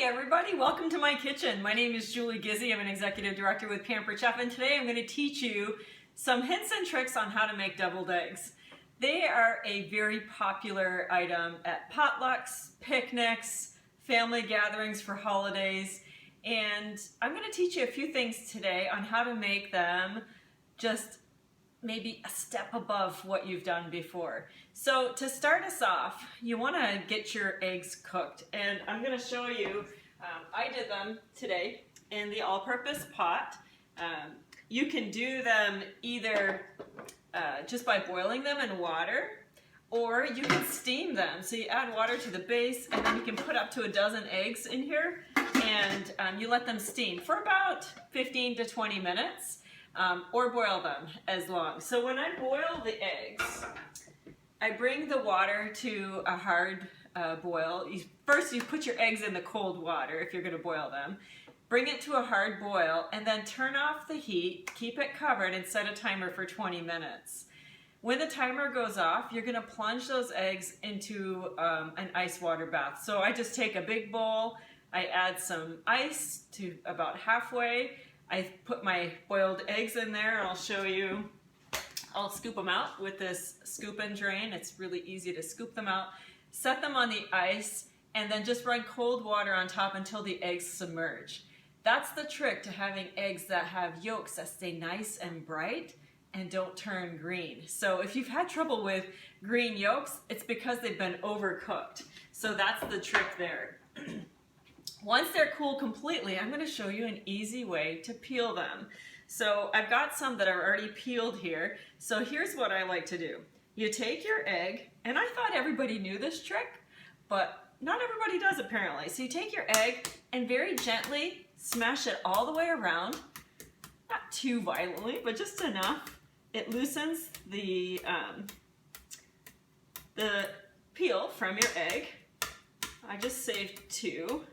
everybody, welcome to my kitchen. My name is Julie Gizzi. I'm an executive director with Pampered Chef, and today I'm going to teach you some hints and tricks on how to make deviled eggs. They are a very popular item at potlucks, picnics, family gatherings for holidays, and I'm going to teach you a few things today on how to make them just maybe a step above what you've done before. So to start us off, you want to get your eggs cooked, and I'm going to show you, I did them today in the all-purpose pot. You can do them either just by boiling them in water, or you can steam them. So you add water to the base, and then you can put up to a dozen eggs in here, and you let them steam for about 15 to 20 minutes. Or boil them as long. So when I boil the eggs, I bring the water to a hard boil. First you put your eggs in the cold water if you're going to boil them. Bring it to a hard boil and then turn off the heat, keep it covered, and set a timer for 20 minutes. When the timer goes off, you're going to plunge those eggs into an ice water bath. So I just take a big bowl, I add some ice to about halfway, I put my boiled eggs in there, and I'll show you. I'll scoop them out with this scoop and drain. It's really easy to scoop them out. Set them on the ice, and then just run cold water on top until the eggs submerge. That's the trick to having eggs that have yolks that stay nice and bright and don't turn green. So if you've had trouble with green yolks, it's because they've been overcooked. So that's the trick there. Once they're cool completely, I'm going to show you an easy way to peel them. So I've got some that are already peeled here. So here's what I like to do. You take your egg, and I thought everybody knew this trick, but not everybody does apparently. So you take your egg and very gently smash it all the way around. Not too violently, but just enough. It loosens the peel from your egg. I just saved 2.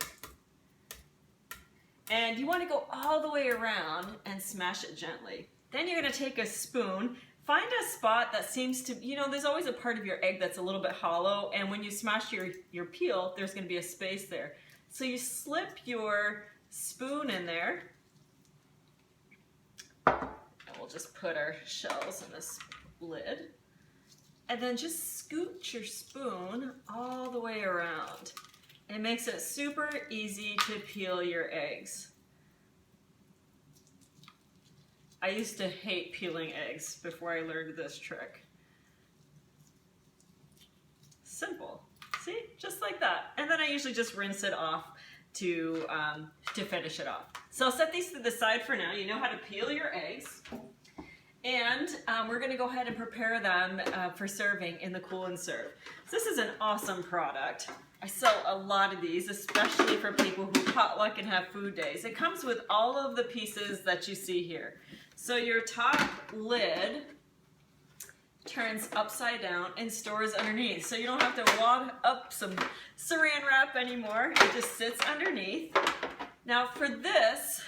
And you want to go all the way around and smash it gently. Then you're going to take a spoon, find a spot that seems to, there's always a part of your egg that's a little bit hollow, and when you smash your peel, there's going to be a space there. So you slip your spoon in there, and we'll just put our shells in this lid, and then just scoot your spoon all the way around. It makes it super easy to peel your eggs. I used to hate peeling eggs before I learned this trick. Simple. See? Just like that. And then I usually just rinse it off to finish it off. So I'll set these to the side for now. You know how to peel your eggs. And we're going to go ahead and prepare them for serving in the Cool and Serve. So this is an awesome product. I sell a lot of these, especially for people who potluck and have food days. It comes with all of the pieces that you see here. So your top lid turns upside down and stores underneath. So you don't have to wad up some saran wrap anymore. It just sits underneath. Now for this,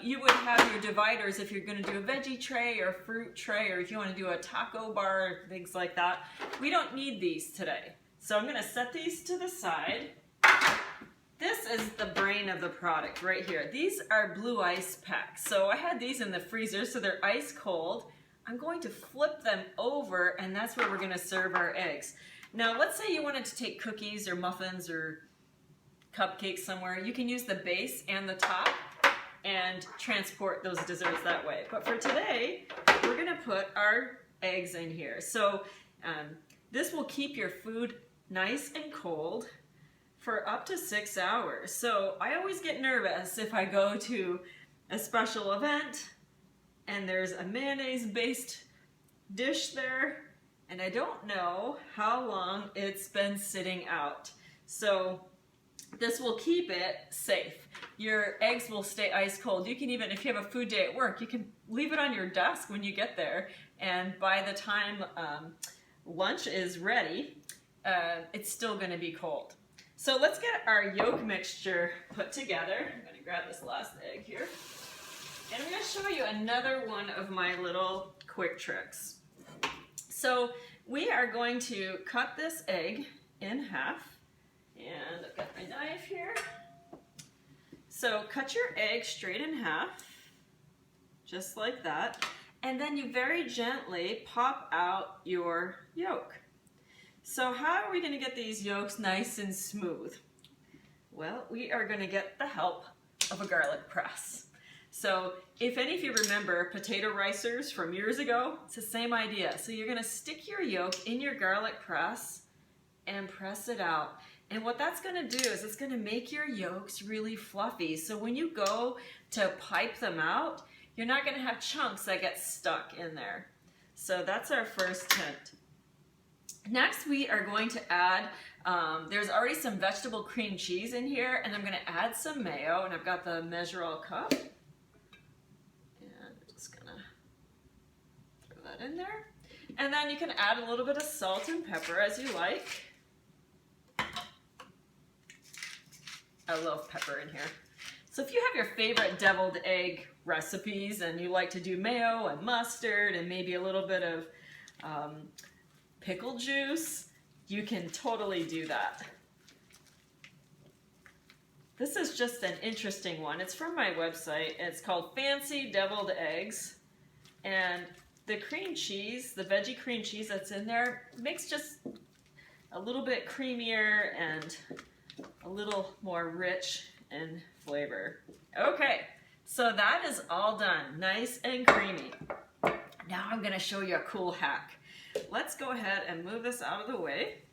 you would have your dividers if you're going to do a veggie tray or a fruit tray, or if you want to do a taco bar, things like that. We don't need these today. So I'm going to set these to the side. This is the brain of the product right here. These are blue ice packs. So I had these in the freezer, so they're ice cold. I'm going to flip them over, and that's where we're going to serve our eggs. Now let's say you wanted to take cookies or muffins or cupcakes somewhere. You can use the base and the top and transport those desserts that way. But for today, we're going to put our eggs in here. So this will keep your food nice and cold for up to 6 hours. So I always get nervous if I go to a special event and there's a mayonnaise-based dish there, and I don't know how long it's been sitting out. So this will keep it safe. Your eggs will stay ice cold. You can even, if you have a food day at work, you can leave it on your desk when you get there, and by the time lunch is ready, it's still going to be cold. So let's get our yolk mixture put together. I'm going to grab this last egg here. And I'm going to show you another one of my little quick tricks. So we are going to cut this egg in half. And I've got my knife here. So cut your egg straight in half, just like that, and then you very gently pop out your yolk. So how are we going to get these yolks nice and smooth? Well, we are going to get the help of a garlic press. So if any of you remember potato ricers from years ago, it's the same idea. So you're going to stick your yolk in your garlic press and press it out. And what that's going to do is it's going to make your yolks really fluffy. So when you go to pipe them out, you're not going to have chunks that get stuck in there. So that's our first hint. Next, we are going to add, there's already some vegetable cream cheese in here, and I'm going to add some mayo, and I've got the Measure-All cup. And I'm just going to throw that in there. And then you can add a little bit of salt and pepper as you like. I love pepper in here. So if you have your favorite deviled egg recipes and you like to do mayo and mustard and maybe a little bit of pickle juice, you can totally do that. This is just an interesting one. It's from my website. It's called Fancy Deviled Eggs. And the cream cheese, the veggie cream cheese that's in there, makes just a little bit creamier and a little more rich in flavor. Okay, so that is all done, nice and creamy. Now I'm going to show you a cool hack. Let's go ahead and move this out of the way.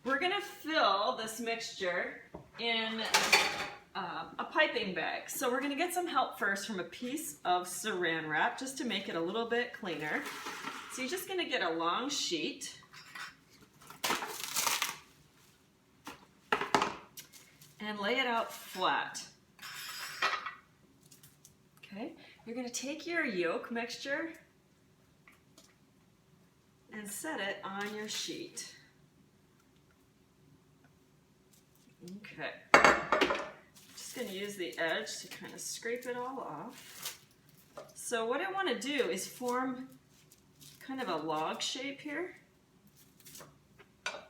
We're going to fill this mixture in a piping bag. So we're going to get some help first from a piece of saran wrap just to make it a little bit cleaner. So you're just going to get a long sheet. And lay it out flat. Okay, you're going to take your yolk mixture and set it on your sheet. Okay, just going to use the edge to kind of scrape it all off. So what I want to do is form kind of a log shape here.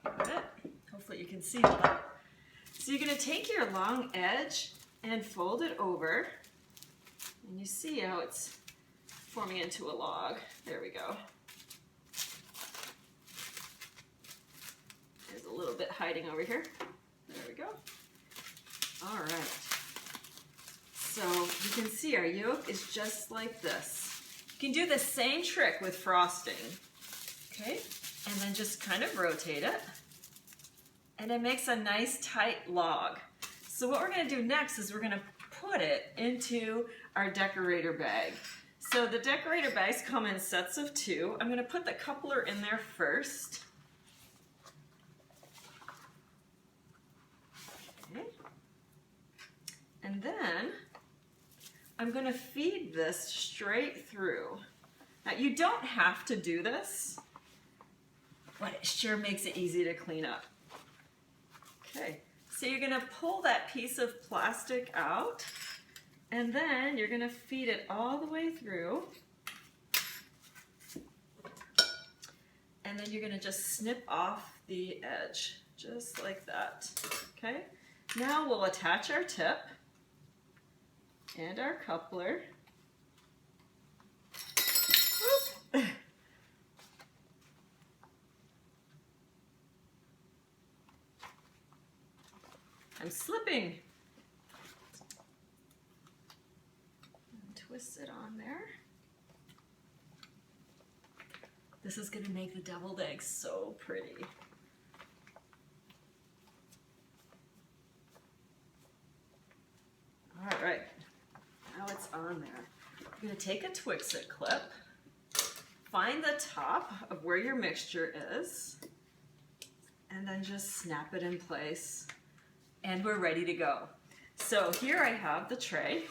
Got it? Hopefully you can see that. So you're going to take your long edge and fold it over, and you see how it's forming into a log. There we go. There's a little bit hiding over here. There we go. All right. So you can see our yolk is just like this. You can do the same trick with frosting. Okay, and then just kind of rotate it. And it makes a nice tight log. So what we're going to do next is we're going to put it into our decorator bag. So the decorator bags come in sets of 2. I'm going to put the coupler in there first. Okay. And then I'm going to feed this straight through. Now you don't have to do this, but it sure makes it easy to clean up. Okay, so you're going to pull that piece of plastic out, and then you're going to feed it all the way through, and then you're going to just snip off the edge, just like that. Okay, now we'll attach our tip and our coupler. Whoop. I'm slipping. And twist it on there. This is going to make the deviled eggs so pretty. All right, now it's on there. You're going to take a Twix-It clip, find the top of where your mixture is, and then just snap it in place. And we're ready to go. So here I have the tray,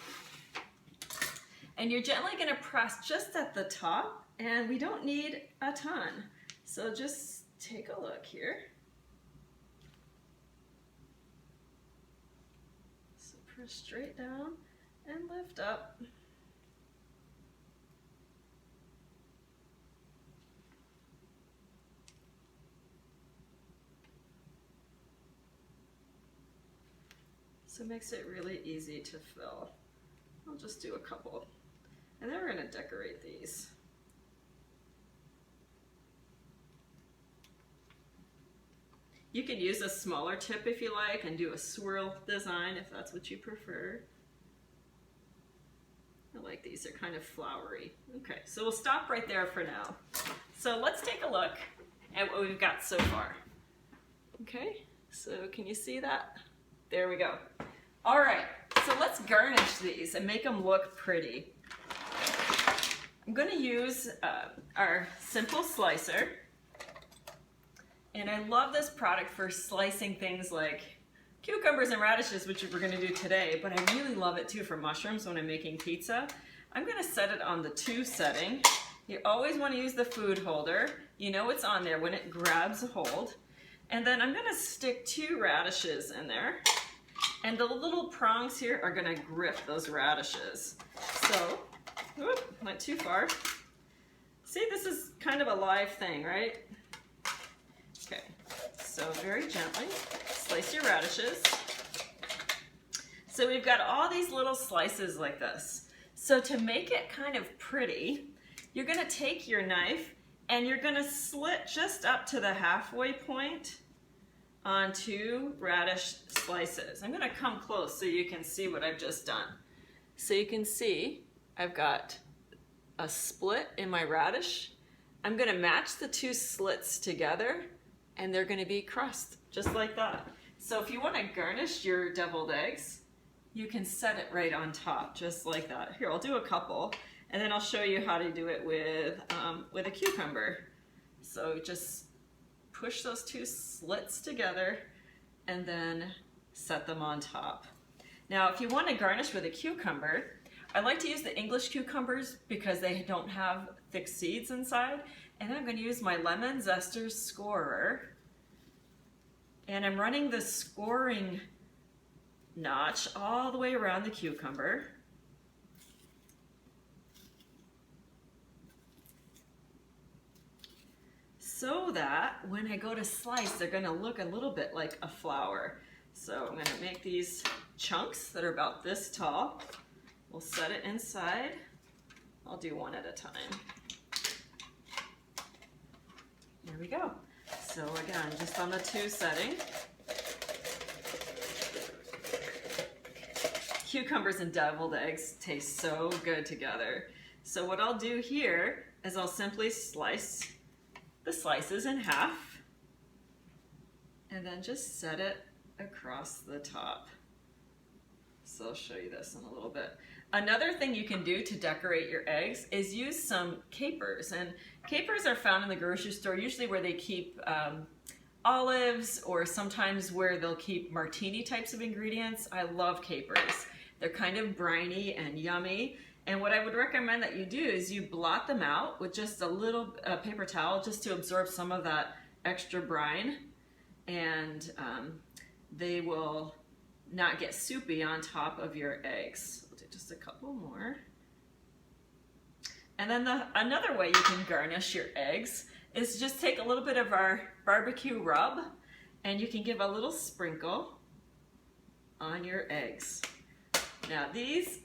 and you're gently going to press just at the top, and we don't need a ton. So just take a look here. So press straight down and lift up. So So it makes it really easy to fill. I'll just do a couple. And then we're going to decorate these. You can use a smaller tip if you like and do a swirl design if that's what you prefer. I like these, they're kind of flowery. Okay, so we'll stop right there for now. So let's take a look at what we've got so far. Okay, so can you see that? There we go. All right, so let's garnish these and make them look pretty. I'm going to use our simple slicer. And I love this product for slicing things like cucumbers and radishes, which we're going to do today, but I really love it too for mushrooms when I'm making pizza. I'm going to set it on the 2 setting. You always want to use the food holder. You know it's on there when it grabs a hold. And then I'm going to stick 2 radishes in there. And the little prongs here are going to grip those radishes. So, whoop, went too far. See, this is kind of a live thing, right? Okay, so very gently slice your radishes. So we've got all these little slices like this. So to make it kind of pretty, you're going to take your knife and you're going to slit just up to the halfway point on 2 radish slices. I'm going to come close so you can see what I've just done. So you can see I've got a split in my radish. I'm going to match the 2 slits together and they're going to be crust, just like that. So if you want to garnish your deviled eggs, you can set it right on top, just like that. Here, I'll do a couple, and then I'll show you how to do it with a cucumber. So just push those 2 slits together and then set them on top. Now, if you want to garnish with a cucumber, I like to use the English cucumbers because they don't have thick seeds inside. And then I'm going to use my lemon zester scorer. And I'm running the scoring notch all the way around the cucumber. So that when I go to slice, they're going to look a little bit like a flower. So I'm going to make these chunks that are about this tall. We'll set it inside. I'll do one at a time. There we go. So again, just on the 2 setting. Cucumbers and deviled eggs taste so good together. So what I'll do here is I'll simply slice the slices in half and then just set it across the top. So I'll show you this in a little bit. Another thing you can do to decorate your eggs is use some capers. And capers are found in the grocery store, usually where they keep olives or sometimes where they'll keep martini types of ingredients. I love capers. They're kind of briny and yummy. And what I would recommend that you do is you blot them out with just a little paper towel just to absorb some of that extra brine. And they will not get soupy on top of your eggs. We'll do just a couple more. And then another way you can garnish your eggs is just take a little bit of our barbecue rub and you can give a little sprinkle on your eggs. Now these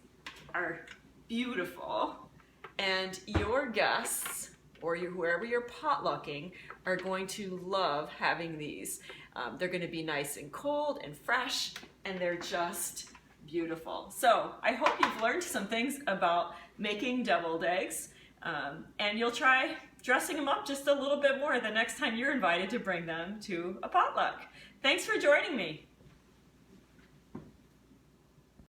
are beautiful and your guests or whoever you're potlucking are going to love having these. They're going to be nice and cold and fresh and they're just beautiful. So I hope you've learned some things about making deviled eggs and you'll try dressing them up just a little bit more the next time you're invited to bring them to a potluck. Thanks for joining me.